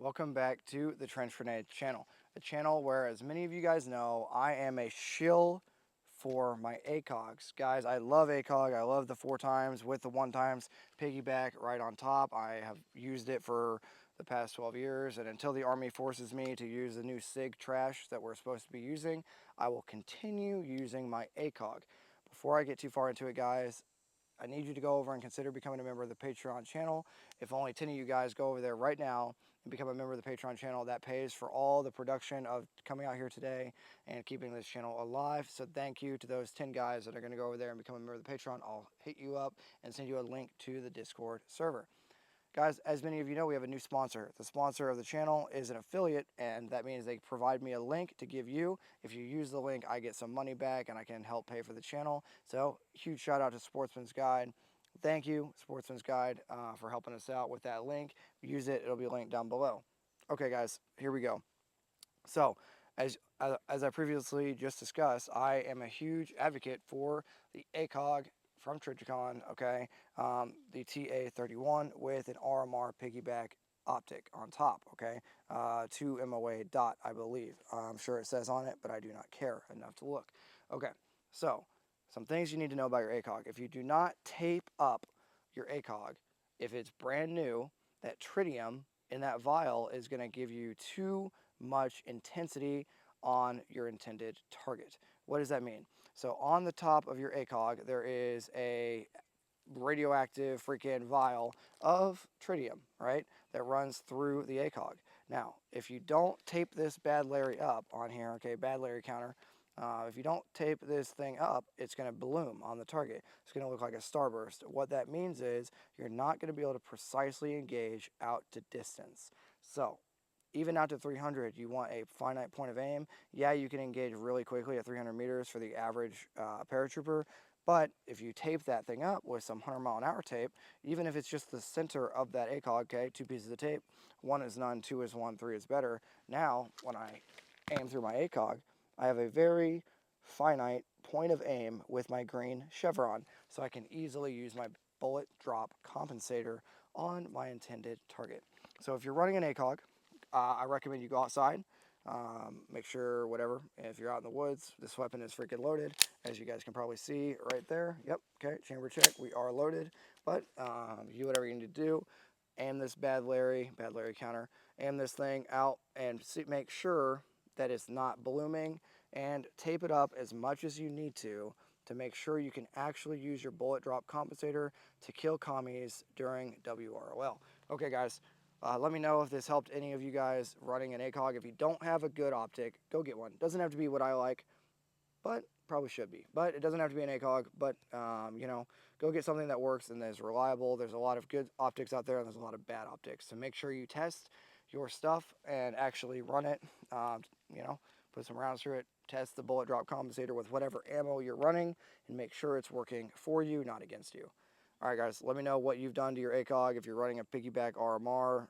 Welcome back to the Trench Grenade channel, a channel where, as many of you guys know, I am a shill for my ACOGs. Guys, I love ACOG. I love the 4x with the 1x piggyback right on top. I have used it for the past 12 years, and until the Army forces me to use the new SIG trash that we're supposed to be using, I will continue using my ACOG. Before I get too far into it, guys, I need you to go over and consider becoming a member of the Patreon channel. If only 10 of you guys go over there right now and become a member of the Patreon channel, that pays for all the production of coming out here today and keeping this channel alive. So thank you to those 10 guys that are going to go over there and become a member of the Patreon. I'll hit you up and send you a link to the Discord server. Guys, as many of you know, we have a new sponsor. The sponsor of the channel is an affiliate, and that means they provide me a link to give you. If you use the link, I get some money back, and I can help pay for the channel. So, huge shout out to Sportsman's Guide. Thank you, Sportsman's Guide, for helping us out with that link. Use it. It'll be linked down below. Okay, guys, here we go. So, as I previously just discussed, I am a huge advocate for the ACOG from Trijicon, okay, the TA31 with an RMR piggyback optic on top, okay, 2 MOA dot, I believe. I'm sure it says on it, but I do not care enough to look. Okay, so some things you need to know about your ACOG. If you do not tape up your ACOG, if it's brand new, that tritium in that vial is going to give you too much intensity on your intended target. What does that mean? So on the top of your ACOG, there is a radioactive freaking vial of tritium, right, that runs through the ACOG. Now, if you don't tape this bad Larry up on here, okay, bad Larry counter, if you don't tape this thing up, it's going to bloom on the target. It's going to look like a starburst. What that means is you're not going to be able to precisely engage out to distance. So, even out to 300, you want a finite point of aim. Yeah, you can engage really quickly at 300 meters for the average paratrooper, but if you tape that thing up with some 100-mile-an-hour tape, even if it's just the center of that ACOG, okay, 2 pieces of tape, 1 is none, 2 is 1, 3 is better. Now, when I aim through my ACOG, I have a very finite point of aim with my green chevron, so I can easily use my bullet drop compensator on my intended target. So if you're running an ACOG, I recommend you go outside. Make sure, whatever, if you're out in the woods, this weapon is freaking loaded, as you guys can probably see right there. Yep, okay, chamber check, we are loaded, but you do whatever you need to do. Aim this bad Larry counter, aim this thing out and make sure that it's not blooming, and tape it up as much as you need to make sure you can actually use your bullet drop compensator to kill commies during WROL. Okay, guys, let me know if this helped any of you guys running an ACOG. If you don't have a good optic, go get one. Doesn't have to be what I like, but probably should be. But it doesn't have to be an ACOG, but, you know, go get something that works and is reliable. There's a lot of good optics out there, and there's a lot of bad optics. So make sure you test your stuff and actually run it, you know, put some rounds through it, test the bullet drop compensator with whatever ammo you're running, and make sure it's working for you, not against you. Alright guys, let me know what you've done to your ACOG, if you're running a piggyback RMR,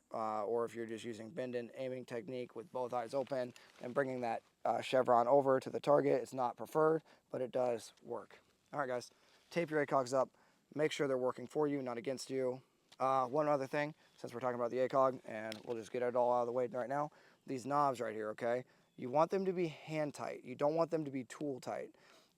or if you're just using bend-in aiming technique with both eyes open and bringing that chevron over to the target. It's not preferred, but it does work. Alright guys, tape your ACOGs up, make sure they're working for you, not against you. One other thing, since we're talking about the ACOG, and we'll just get it all out of the way right now, these knobs right here, okay? You want them to be hand tight. You don't want them to be tool tight.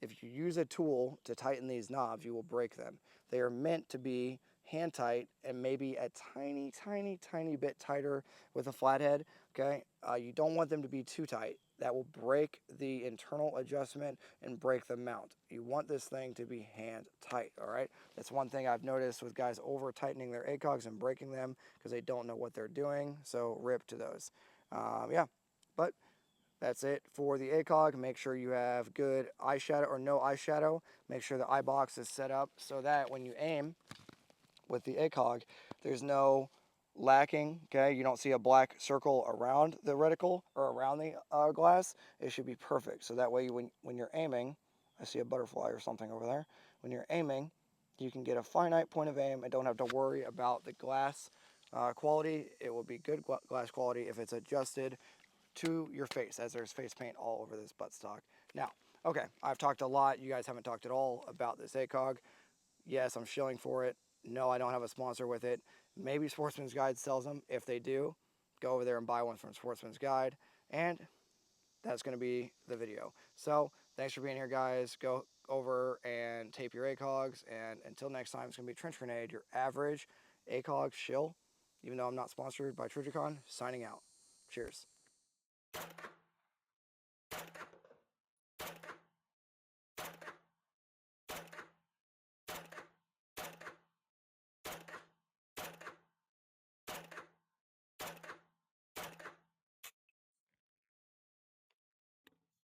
If you use a tool to tighten these knobs, you will break them. They are meant to be hand tight and maybe a tiny, tiny, tiny bit tighter with a flathead, okay? You don't want them to be too tight. That will break the internal adjustment and break the mount. You want this thing to be hand tight, all right? That's one thing I've noticed with guys over tightening their ACOGs and breaking them because they don't know what they're doing, so rip to those. Yeah, but that's it for the ACOG. Make sure you have good eyeshadow or no eyeshadow. Make sure the eye box is set up so that when you aim with the ACOG, there's no lacking, okay? You don't see a black circle around the reticle or around the glass. It should be perfect. So that way when you're aiming, I see a butterfly or something over there. When you're aiming, you can get a finite point of aim and don't have to worry about the glass quality. It will be good glass quality if it's adjusted to your face, as there's face paint all over this buttstock. Now, okay, I've talked a lot. You guys haven't talked at all about this ACOG. Yes, I'm shilling for it. No, I don't have a sponsor with it. Maybe Sportsman's Guide sells them. If they do, go over there and buy one from Sportsman's Guide, and that's going to be the video. So thanks for being here, guys. Go over and tape your ACOGs, and until next time, it's going to be Trench Grenade, your average ACOG shill, even though I'm not sponsored by Trijicon, signing out. Cheers.